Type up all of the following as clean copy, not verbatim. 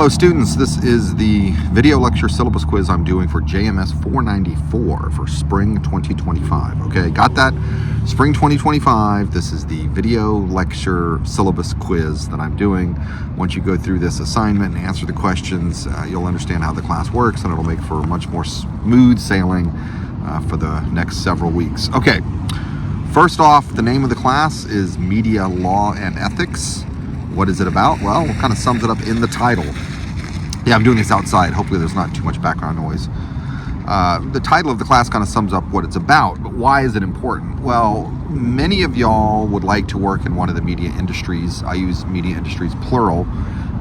Hello students, this is the video lecture syllabus quiz I'm doing for JMS 494 for spring 2025. Okay, got that? Spring 2025, this is the video lecture syllabus quiz that I'm doing. Once you go through this assignment and answer the questions, you'll understand how the class works, and it'll make for much more smooth sailing for the next several weeks. Okay, first off, the name of the class is Media Law and Ethics. What is it about? Well, it kind of sums it up in the title. Yeah, I'm doing this outside. Hopefully there's not too much background noise. The title of the class kind of sums up what it's about, but why is it important? Well, many of y'all would like to work in one of the media industries. I use media industries plural.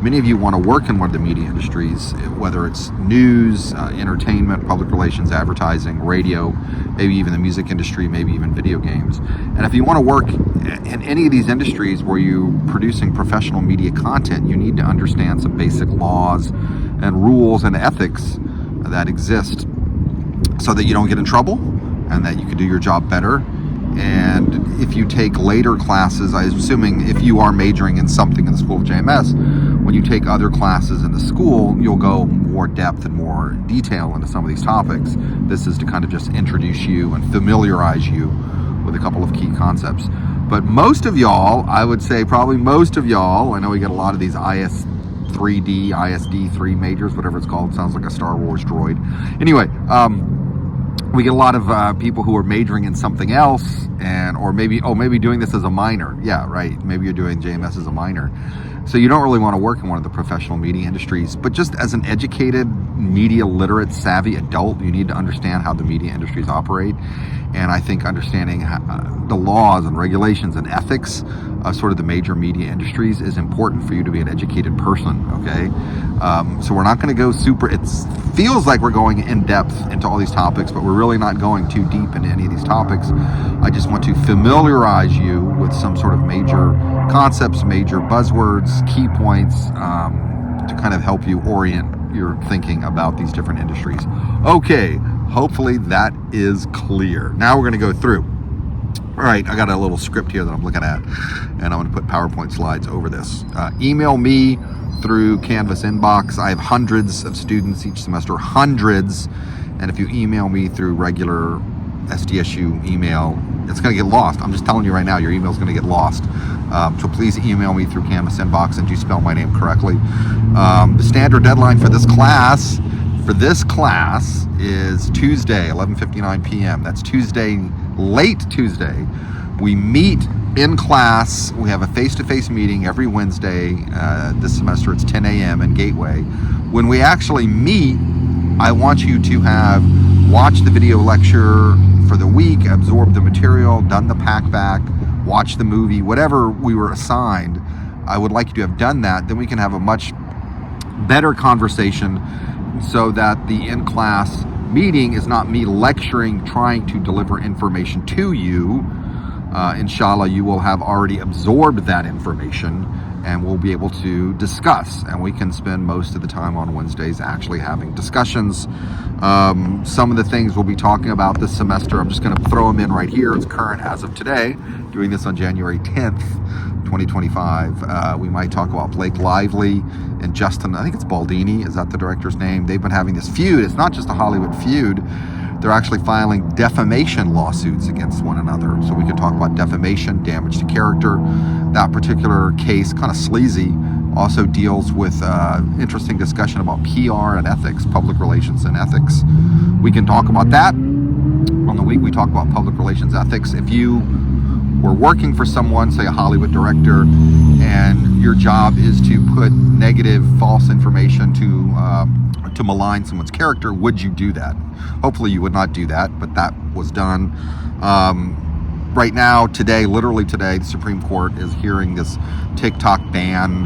Many of you want to work in one of the media industries, whether it's news, entertainment, public relations, advertising, radio, maybe even the music industry, maybe even video games. And if you want to work in any of these industries where you're producing professional media content, you need to understand some basic laws and rules and ethics that exist so that you don't get in trouble and that you can do your job better. And if you take later classes, I'm assuming if you are majoring in something in the School of JMS, when you take other classes in the school, you'll go more depth and more detail into some of these topics. This is to kind of just introduce you and familiarize you with a couple of key concepts. But most of y'all, I would say probably most of y'all, I know we get a lot of these IS3D, ISD3 majors, whatever it's called, sounds like a Star Wars droid. Anyway, we get a lot of people who are majoring in something else, or maybe doing this as a minor. Yeah, right. Maybe you're doing JMS as a minor. So you don't really want to work in one of the professional media industries, but just as an educated, media literate, savvy adult, you need to understand how the media industries operate. And I think understanding the laws and regulations and ethics of sort of the major media industries is important for you to be an educated person, okay? So we're not going to go it feels like we're going in depth into all these topics, but we're really not going too deep into any of these topics. I just want to familiarize you with some sort of major concepts, major buzzwords, key points, to kind of help you orient your thinking about these different industries. Okay, hopefully that is clear. Now we're going to go through. All right, I got a little script here that I'm looking at, and I'm going to put PowerPoint slides over this. Email me through Canvas inbox. I have hundreds of students each semester, hundreds. And if you email me through regular SDSU email, it's going to get lost. I'm just telling you right now, your email is going to get lost. So please email me through Canvas inbox, and do spell my name correctly. The standard deadline for this class is Tuesday, 11:59 p.m. That's Tuesday, late Tuesday. We meet in class. We have a face-to-face meeting every Wednesday. This semester it's 10 a.m. in Gateway. When we actually meet, I want you to have watched the video lecture for the week, absorbed the material, done the pack back, watched the movie, whatever we were assigned. I would like you to have done that. Then we can have a much better conversation so that the in-class meeting is not me lecturing, trying to deliver information to you. Inshallah, you will have already absorbed that information, and we'll be able to discuss, and we can spend most of the time on Wednesdays actually having discussions. Some of the things we'll be talking about this semester, I'm just going to throw them in right here. It's current as of today, doing this on January 10th, 2025. We might talk about Blake Lively and Justin, I think it's Baldini, is that the director's name? They've been having this feud. It's not just a Hollywood feud. They're actually filing defamation lawsuits against one another. So we could talk about defamation, damage to character. That particular case, kind of sleazy, also deals with interesting discussion about PR and ethics, public relations and ethics. We can talk about that. On the week we talk about public relations ethics. If you were working for someone, say a Hollywood director, and your job is to put negative, false information to malign someone's character, would you do that? Hopefully you would not do that, but that was done. Right now, today, literally today, the Supreme Court is hearing this TikTok ban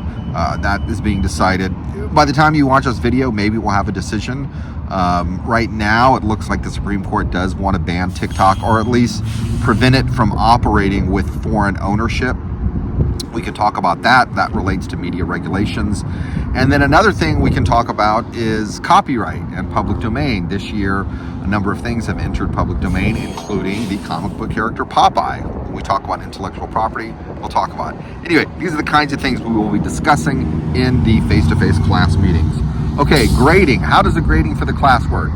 that is being decided. By the time you watch this video, maybe we'll have a decision. Right now, it looks like the Supreme Court does want to ban TikTok, or at least prevent it from operating with foreign ownership. We could talk about that. That relates to media regulations. And then another thing we can talk about is copyright and public domain. This year, a number of things have entered public domain, including the comic book character Popeye. When we talk about intellectual property, we'll talk about it. Anyway, these are the kinds of things we will be discussing in the face-to-face class meetings. Okay, grading. How does the grading for the class work?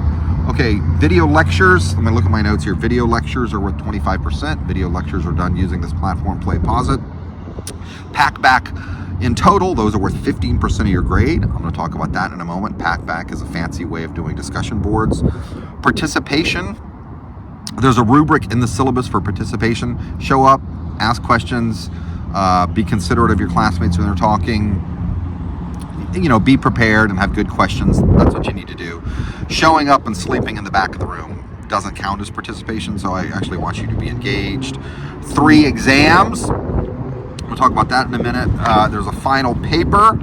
Okay, video lectures. Let me look at my notes here. Video lectures are worth 25%. Video lectures are done using this platform, Play Pause It. Pack back in total, those are worth 15% of your grade. I'm going to talk about that in a moment. Pack back is a fancy way of doing discussion boards. Participation. There's a rubric in the syllabus for participation. Show up, ask questions, be considerate of your classmates when they're talking. You know, be prepared and have good questions. That's what you need to do. Showing up and sleeping in the back of the room doesn't count as participation, so I actually want you to be engaged. 3 exams. We'll talk about that in a minute. There's a final paper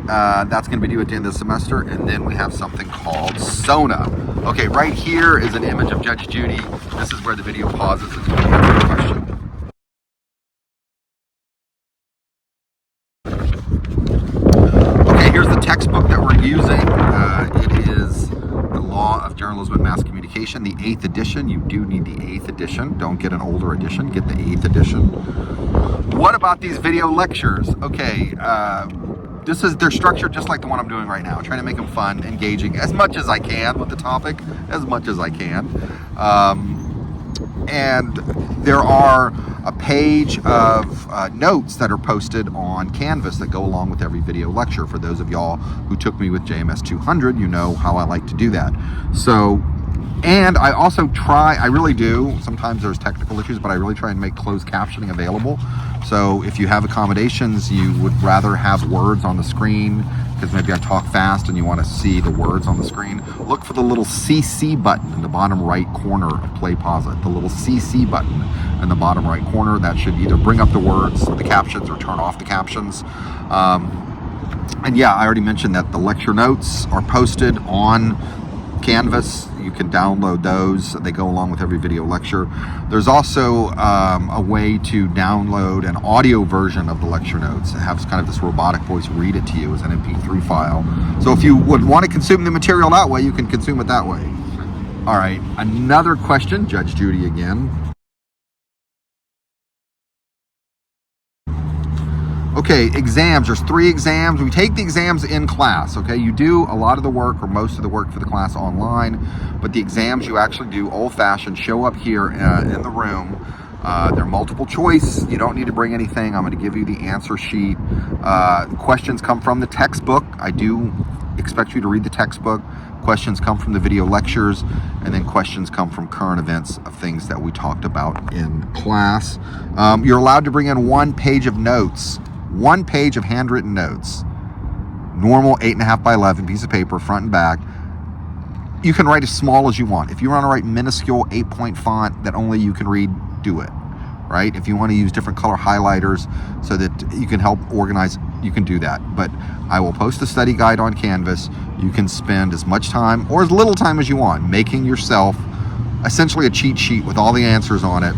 that's going to be due at the end of the semester, and then we have something called SONA. Okay, right here is an image of Judge Judy. This is where the video pauses and you can answer the question. Okay, here's the textbook that we're using. It is The Law of Journalism and Mass Communication, the 8th edition. You do need the 8th edition. Don't get an older edition, get the 8th edition. What about these video lectures? Okay, they're structured just like the one I'm doing right now. Trying to make them fun, engaging, as much as I can with the topic, as much as I can. And there are a page of notes that are posted on Canvas that go along with every video lecture. For those of y'all who took me with JMS 200, you know how I like to do that. So, and I also try, I really do, sometimes there's technical issues, but I really try and make closed captioning available. So if you have accommodations, you would rather have words on the screen, because maybe I talk fast and you want to see the words on the screen, look for the little CC button in the bottom right corner of Play Pause It. The little CC button in the bottom right corner, that should either bring up the words, the captions, or turn off the captions. And yeah, I already mentioned that the lecture notes are posted on Canvas. You can download those. They go along with every video lecture. There's also a way to download an audio version of the lecture notes. It has kind of this robotic voice read it to you as an MP3 file. So if you would want to consume the material that way, you can consume it that way. All right, another question, Judge Judy again. Okay, exams. There's 3 exams. We take the exams in class, okay? You do a lot of the work or most of the work for the class online, but the exams you actually do old-fashioned. Show up here in the room. They're multiple choice. You don't need to bring anything. I'm going to give you the answer sheet. Questions come from the textbook. I do expect you to read the textbook. Questions come from the video lectures, and then questions come from current events of things that we talked about in class. You're allowed to bring in 1 page of notes. 1 page of handwritten notes, normal 8.5 by 11 piece of paper, front and back. You can write as small as you want. If you want to write minuscule 8-point font that only you can read, do it, right? If you want to use different color highlighters so that you can help organize, you can do that. But I will post a study guide on Canvas. You can spend as much time or as little time as you want making yourself essentially a cheat sheet with all the answers on it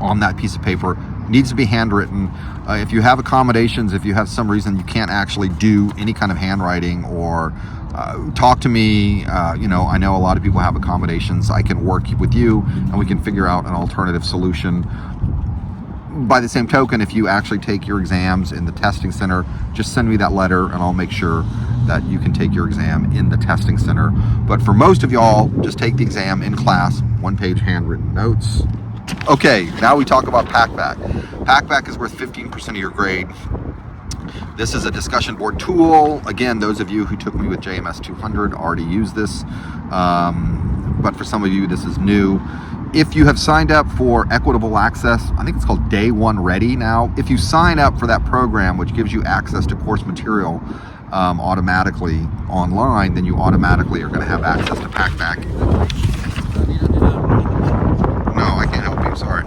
on that piece of paper. Needs to be handwritten. If you have accommodations, if you have some reason you can't actually do any kind of handwriting, or talk to me. You know, I know a lot of people have accommodations. I can work with you and we can figure out an alternative solution. By the same token, if you actually take your exams in the testing center, just send me that letter and I'll make sure that you can take your exam in the testing center. But for most of y'all, just take the exam in class, 1 page handwritten notes. Okay, now we talk about Packback. Packback is worth 15% of your grade. This is a discussion board tool. Again, those of you who took me with JMS 200 already use this, but for some of you, this is new. If you have signed up for equitable access, I think it's called Day 1 Ready now. If you sign up for that program, which gives you access to course material automatically online, then you automatically are going to have access to Packback. No, I can't help you, sorry.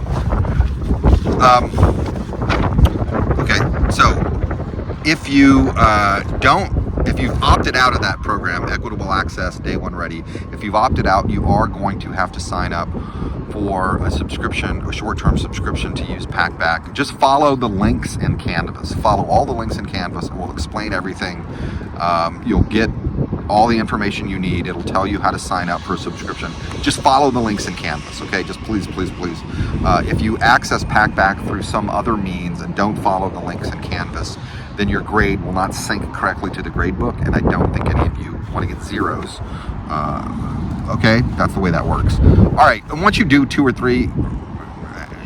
Okay, so if you don't if you've opted out of that program, Equitable Access, Day One Ready, if you've opted out, you are going to have to sign up for a subscription, a short-term subscription to use Packback. Just follow the links in Canvas. Follow all the links in Canvas. It will explain everything. You'll get all the information you need. It'll tell you how to sign up for a subscription. Just follow the links in Canvas, okay? Just please, please, please. If you access Packback through some other means and don't follow the links in Canvas, then your grade will not sync correctly to the gradebook, and I don't think any of you want to get zeros. Okay, that's the way that works. All right, and once you do 2 or 3,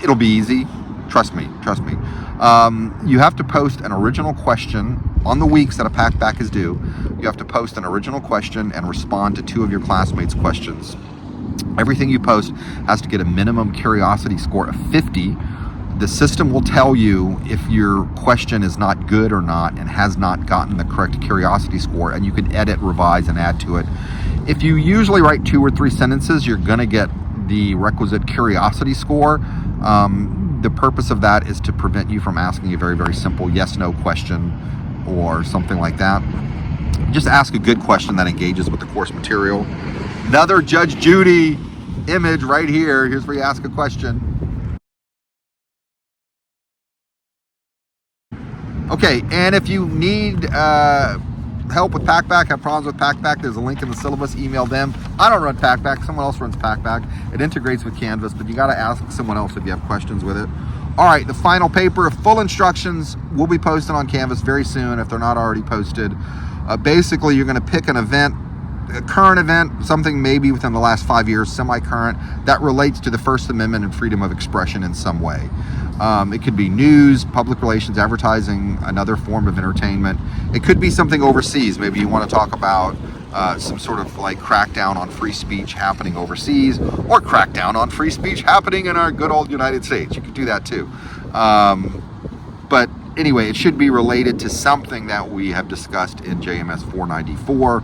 it'll be easy. Trust me, trust me. You have to post an original question on the weeks that a Packback is due. You have to post an original question and respond to 2 of your classmates' questions. Everything you post has to get a minimum curiosity score of 50. The system will tell you if your question is not good or not and has not gotten the correct curiosity score, and you can edit, revise, and add to it. If you usually write 2 or 3 sentences, you're going to get the requisite curiosity score. The purpose of that is to prevent you from asking a very, very simple yes/no question or something like that. Just ask a good question that engages with the course material. Another Judge Judy image right here. Here's where you ask a question. Okay, and if you need help with Packback, have problems with Packback, there's a link in the syllabus. Email them. I don't run Packback. Someone else runs Packback. It integrates with Canvas, but you got to ask someone else if you have questions with it. All right, the final paper, full instructions will be posted on Canvas very soon if they're not already posted. Basically, you're going to pick an event, a current event, something maybe within the last 5 years, semi-current, that relates to the First Amendment and freedom of expression in some way. It could be news, public relations, advertising, another form of entertainment. It could be something overseas. Maybe you want to talk about some sort of like crackdown on free speech happening overseas, or crackdown on free speech happening in our good old United States. You could do that too. But anyway, it should be related to something that we have discussed in JMS 494.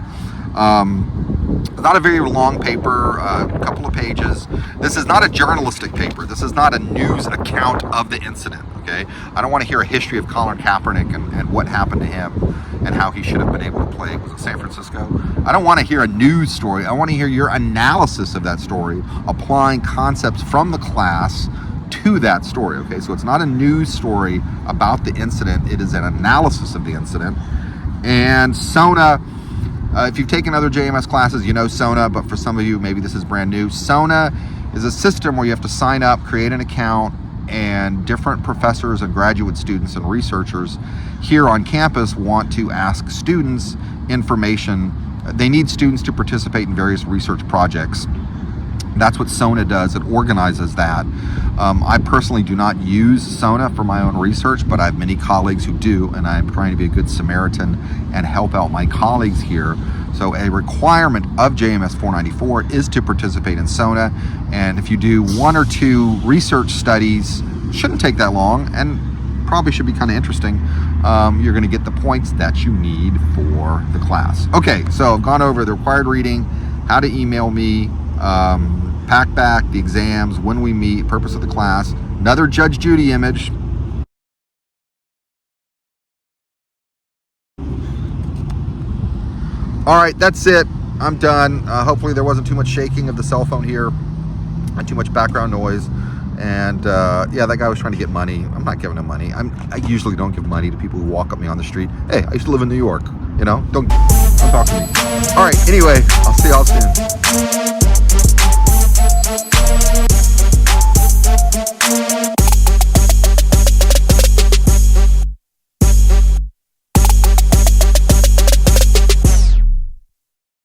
Not a very long paper, a couple of pages. This is not a journalistic paper. This is not a news account of the incident, okay? I don't want to hear a history of Colin Kaepernick and what happened to him and how he should have been able to play. Was it San Francisco? I don't want to hear a news story. I want to hear your analysis of that story, applying concepts from the class to that story, okay? So it's not a news story about the incident. It is an analysis of the incident. And SONA, if you've taken other JMS classes, you know SONA, but for some of you, maybe this is brand new. SONA is a system where you have to sign up, create an account, and different professors and graduate students and researchers here on campus want to ask students information. They need students to participate in various research projects. That's what SONA does. It organizes that. I personally do not use SONA for my own research, but I have many colleagues who do, and I'm trying to be a good Samaritan and help out my colleagues here. So a requirement of JMS 494 is to participate in SONA, and if you do 1 or 2 research studies, shouldn't take that long, and probably should be kind of interesting. You're going to get the points that you need for the class. Okay, so I've gone over the required reading, how to email me, Packback, the exams, when we meet, purpose of the class, another Judge Judy image. All right, that's it. I'm done. Hopefully there wasn't too much shaking of the cell phone here and too much background noise. And yeah, that guy was trying to get money. I'm not giving him money. I usually don't give money to people who walk up me on the street. Hey, I used to live in New York. You know, don't talk to me. All right, anyway, I'll see y'all soon.